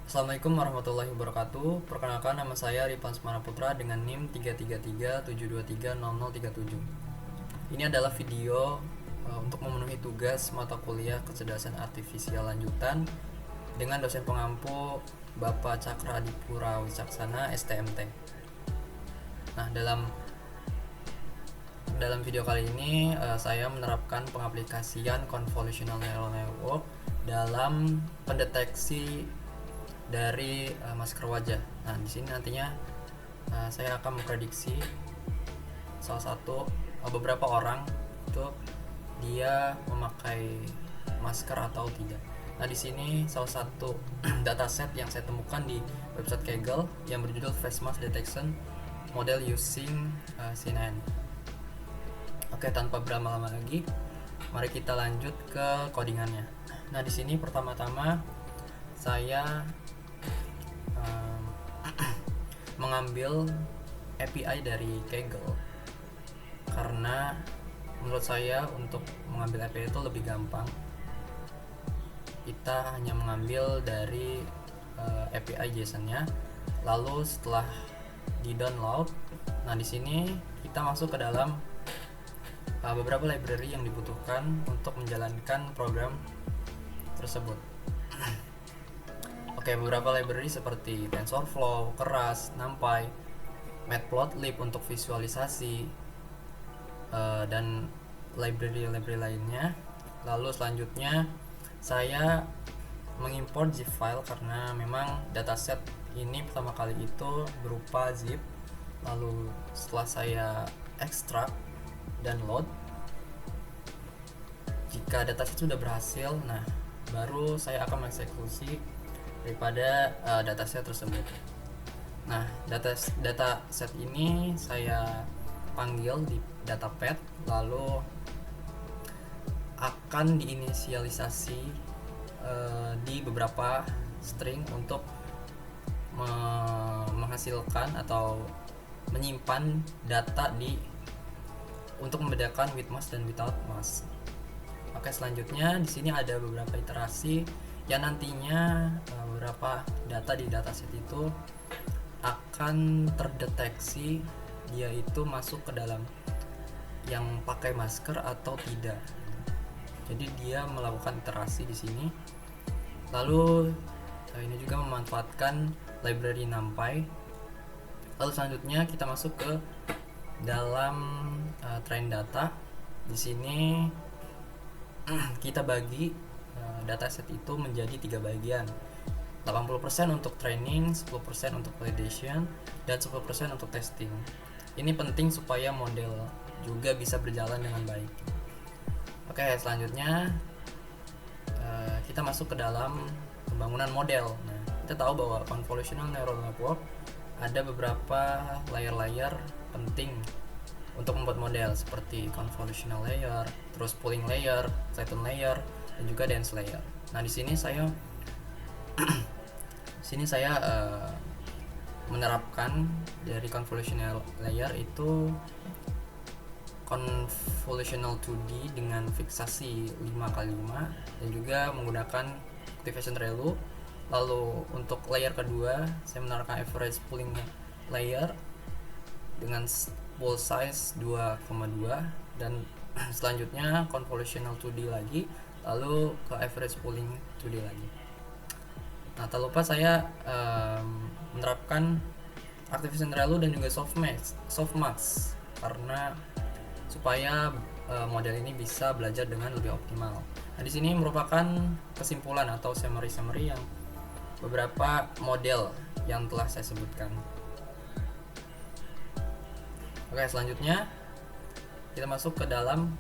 Assalamualaikum warahmatullahi wabarakatuh. Perkenalkan, nama saya Ripan Semana Putra dengan NIM 33372300037. Ini adalah video untuk memenuhi tugas mata kuliah Kecerdasan Artifisial Lanjutan dengan dosen pengampu Bapak Cakra Adipura Wicaksana STMT. Nah, dalam video kali ini saya menerapkan pengaplikasian Convolutional Neural Network dalam pendeteksi dari masker wajah. Nah, di sini nantinya saya akan memprediksi beberapa orang itu dia memakai masker atau tidak. Nah, di sini salah satu dataset yang saya temukan di website Kaggle yang berjudul Face Mask Detection Model Using CNN. Oke, tanpa berlama-lama lagi, mari kita lanjut ke codingannya. Nah, di sini pertama-tama saya mengambil API dari Kaggle karena menurut saya untuk mengambil API itu lebih gampang. Kita hanya mengambil dari API JSON-nya, lalu setelah di-download, nah di sini kita masuk ke dalam beberapa library yang dibutuhkan untuk menjalankan program tersebut. Oke, beberapa library seperti TensorFlow, Keras, NumPy, Matplotlib untuk visualisasi, dan library lainnya. Lalu selanjutnya saya mengimport zip file karena memang dataset ini pertama kali itu berupa zip. Lalu setelah saya ekstrak dan load, jika dataset sudah berhasil, nah baru saya akan mengeksekusi daripada dataset tersebut. Nah, dataset ini saya panggil di datapad, lalu akan diinisialisasi di beberapa string untuk menghasilkan atau menyimpan data untuk membedakan with mask dan without mask. Oke, selanjutnya di sini ada beberapa iterasi yang nantinya beberapa data di dataset itu akan terdeteksi dia itu masuk ke dalam yang pakai masker atau tidak. Jadi dia melakukan iterasi di sini. Lalu ini juga memanfaatkan library NumPy. Lalu selanjutnya kita masuk ke dalam train data. Di sini kita bagi dataset itu menjadi 3 bagian. 80% untuk training, 10% untuk validation, dan 10% untuk testing. Ini penting supaya model juga bisa berjalan dengan baik. Oke, selanjutnya kita masuk ke dalam pembangunan model. Nah, kita tahu bahwa convolutional neural network ada beberapa layer-layer penting untuk membuat model seperti convolutional layer, terus pooling layer, Clayton layer, dan juga dense layer. Nah, di sini saya menerapkan dari convolutional layer itu convolutional 2D dengan fiksasi 5x5 dan juga menggunakan activation ReLU. Lalu untuk layer kedua saya menerapkan average pooling layer dengan pool size 2,2 dan selanjutnya convolutional 2D lagi, lalu ke average pooling 2D lagi. Nah, tak lupa saya menerapkan activation ReLU dan juga softmax karena supaya model ini bisa belajar dengan lebih optimal. Nah, di sini merupakan kesimpulan atau summary yang beberapa model yang telah saya sebutkan. Oke, selanjutnya kita masuk ke dalam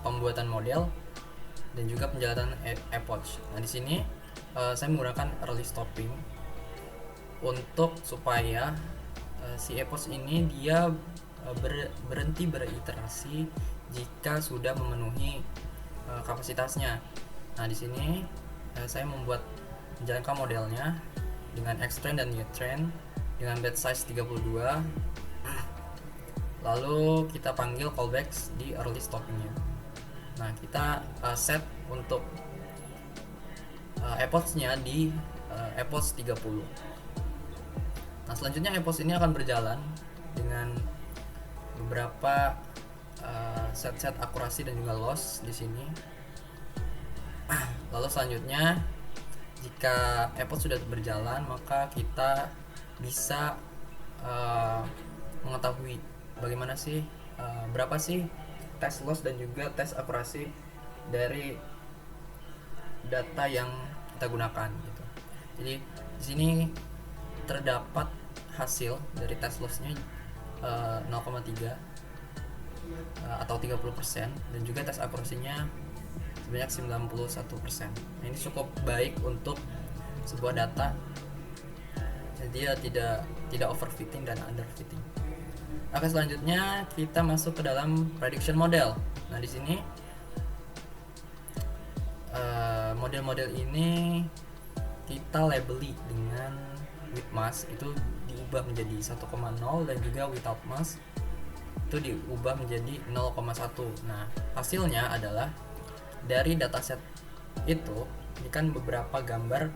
pembuatan model dan juga penjelasan approach. Nah, di sini saya menggunakan early stopping untuk supaya si approach ini dia berhenti beriterasi jika sudah memenuhi kapasitasnya. Nah, di sini saya menjalankan modelnya dengan X-train dan Y-train dengan batch size 32. Lalu kita panggil callbacks di early stoppingnya. Nah, kita set untuk epochnya di epoch 30. Nah, selanjutnya epoch ini akan berjalan dengan beberapa set-set akurasi dan juga loss di sini. Lalu selanjutnya, jika epoch sudah berjalan, maka kita bisa mengetahui bagaimana sih berapa sih tes loss dan juga tes akurasi dari data yang kita gunakan gitu. Jadi di sini terdapat hasil dari tes lossnya 0,3 atau 30%, dan juga tes akurasinya sebanyak 91%. Nah, ini cukup baik untuk sebuah data, jadi tidak overfitting dan underfitting. Oke, selanjutnya kita masuk ke dalam prediction model. Nah, di sini model-model ini kita labeli dengan with mask itu diubah menjadi 1,0, dan juga without mask itu diubah menjadi 0,1. Nah, hasilnya adalah dari dataset itu, ini kan beberapa gambar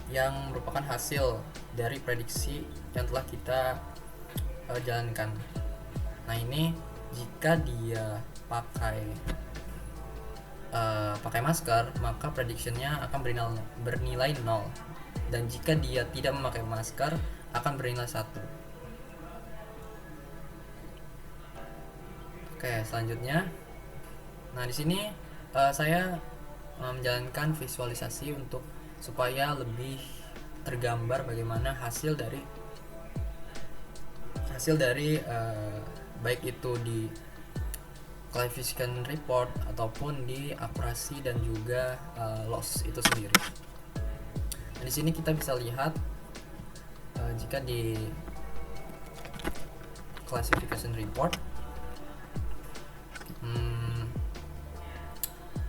yang merupakan hasil dari prediksi yang telah kita jalankan. Nah, ini jika dia pakai masker, maka prediksinya akan bernilai 0, dan jika dia tidak memakai masker akan bernilai 1. Oke, selanjutnya, nah di sini saya menjalankan visualisasi untuk supaya lebih tergambar bagaimana hasil dari baik itu di classification report ataupun di akurasi dan juga loss itu sendiri. Nah, di sini kita bisa lihat jika di classification report,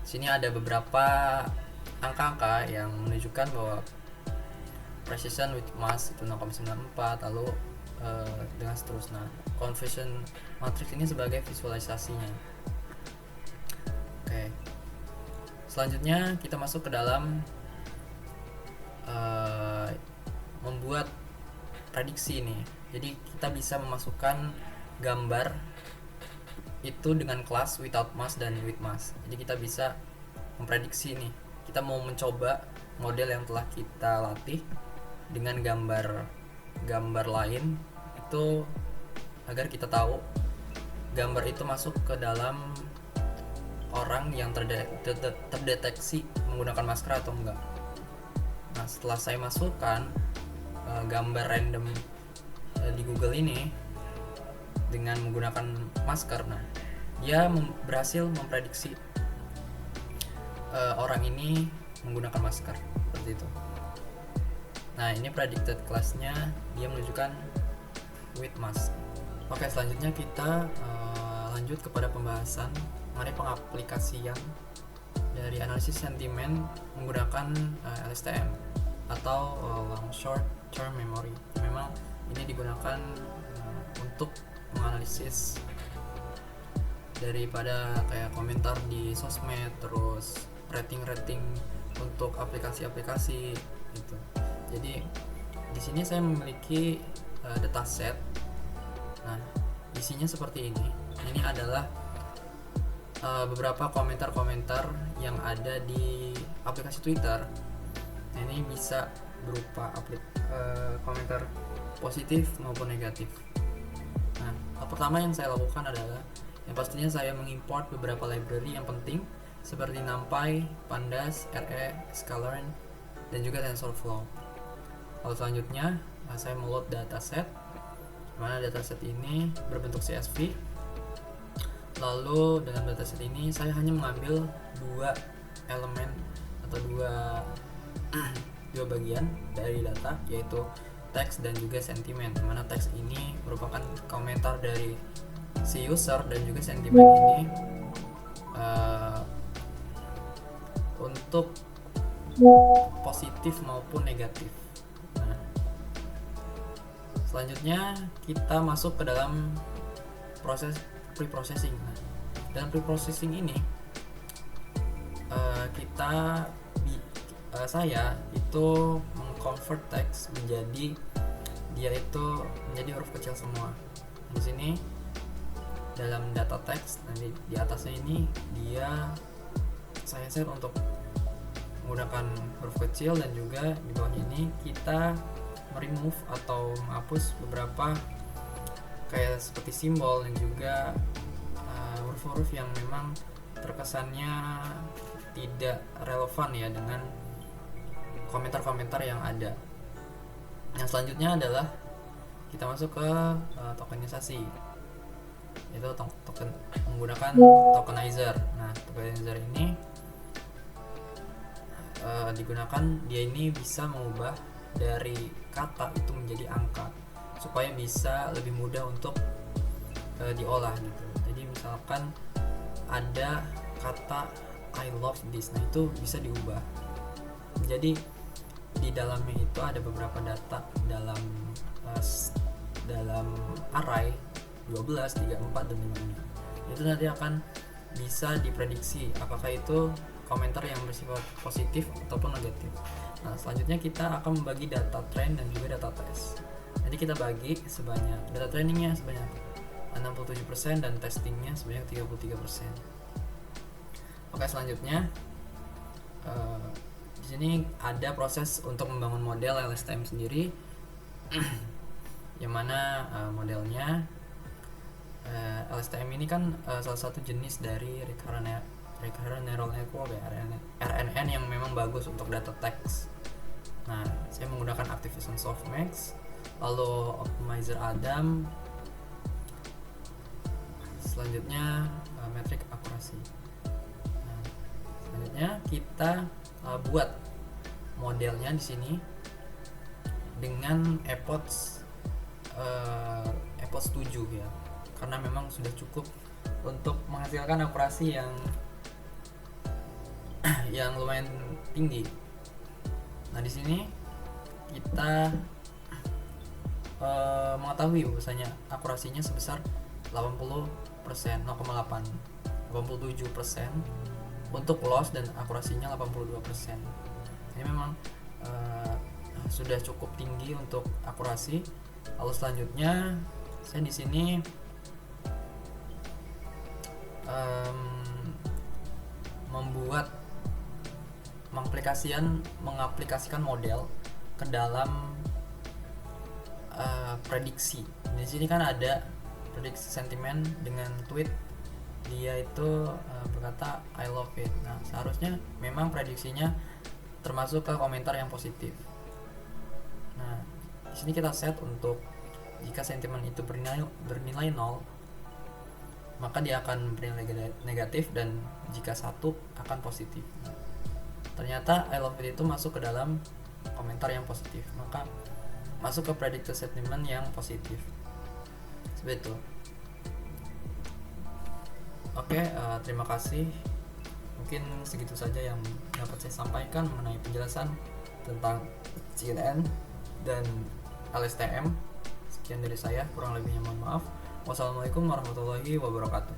sini ada beberapa angka-angka yang menunjukkan bahwa precision with mask itu 0,94, lalu dengan seterusnya. Conversion matrix ini sebagai visualisasinya. Oke. Selanjutnya kita masuk ke dalam membuat prediksi ini. Jadi kita bisa memasukkan gambar itu dengan kelas without mask dan with mask. Jadi kita bisa memprediksi nih. Kita mau mencoba model yang telah kita latih dengan gambar lain itu, agar kita tahu gambar itu masuk ke dalam orang yang terdeteksi menggunakan masker atau enggak. Nah, setelah saya masukkan gambar random di Google ini dengan menggunakan masker, nah dia berhasil memprediksi orang ini menggunakan masker seperti itu. Nah, ini predicted class-nya dia menunjukkan with mask. Oke, selanjutnya kita lanjut kepada pembahasan mengenai pengaplikasian dari analisis sentimen menggunakan LSTM atau long short term memory. Memang ini digunakan untuk menganalisis daripada kayak komentar di sosmed, terus rating untuk aplikasi-aplikasi gitu. Jadi di sini saya memiliki dataset. Nah, isinya seperti ini. Ini adalah beberapa komentar-komentar yang ada di aplikasi Twitter. Nah, ini bisa berupa komentar positif maupun negatif. Nah, hal pertama yang saya lakukan adalah yang pastinya saya mengimport beberapa library yang penting seperti NumPy, Pandas, RE, Sklearn, dan juga TensorFlow. Lalu selanjutnya saya meload dataset, mana dataset ini berbentuk CSV. Lalu dalam dataset ini saya hanya mengambil dua elemen atau dua bagian dari data, yaitu teks dan juga sentimen. Mana teks ini merupakan komentar dari si user, dan juga sentimen ini untuk positif maupun negatif. Nah, selanjutnya kita masuk ke dalam proses pre-processing. Nah, dalam pre-processing ini kita saya itu mengconvert teks menjadi huruf kecil semua. Di sini dalam data teks nanti di atasnya ini saya set untuk menggunakan huruf kecil, dan juga di bawahnya ini kita remove atau menghapus beberapa kayak seperti simbol dan juga huruf-huruf yang memang terkesannya tidak relevan ya dengan komentar-komentar yang ada. Yang selanjutnya adalah kita masuk ke tokenisasi, itu menggunakan tokenizer. Nah, tokenizer ini digunakan, dia ini bisa mengubah dari kata itu menjadi angka supaya bisa lebih mudah untuk diolah gitu. Jadi misalkan ada kata I love this, nah itu bisa diubah. Jadi di dalamnya itu ada beberapa data dalam array 12, 3, 4, dan 5. Itu nanti akan bisa diprediksi apakah itu komentar yang bersifat positif ataupun negatif. Nah, selanjutnya kita akan membagi data train dan juga data test. Jadi kita bagi sebanyak, data trainingnya sebanyak 67% dan testingnya sebanyak 33%. Oke, selanjutnya di sini ada proses untuk membangun model LSTM sendiri, yang mana modelnya LSTM ini kan salah satu jenis dari recurrent neural network ya, RNN, yang memang bagus untuk data teks. Nah, saya menggunakan Activation Softmax, lalu Optimizer Adam, selanjutnya metrik akurasi. Nah, selanjutnya kita buat modelnya di sini dengan epoch 7 ya, karena memang sudah cukup untuk menghasilkan akurasi yang lumayan tinggi. Nah, di sini kita mengetahui bahwasanya akurasinya sebesar 80%, 87% untuk loss, dan akurasinya 82%. Ini memang sudah cukup tinggi untuk akurasi. Lalu selanjutnya saya di sini mengaplikasikan model ke dalam prediksi. Di sini kan ada prediksi sentimen dengan tweet, dia itu berkata I love it. Nah, seharusnya memang prediksinya termasuk ke komentar yang positif. Nah, di sini kita set untuk jika sentimen itu bernilai 0, maka dia akan bernilai negatif, dan jika 1 akan positif. Nah, ternyata I love it itu masuk ke dalam komentar yang positif, maka masuk ke predicted sentiment yang positif. Seperti itu. Oke, terima kasih. Mungkin segitu saja yang dapat saya sampaikan mengenai penjelasan tentang CNN dan LSTM. Sekian dari saya, kurang lebihnya mohon maaf. Wassalamualaikum warahmatullahi wabarakatuh.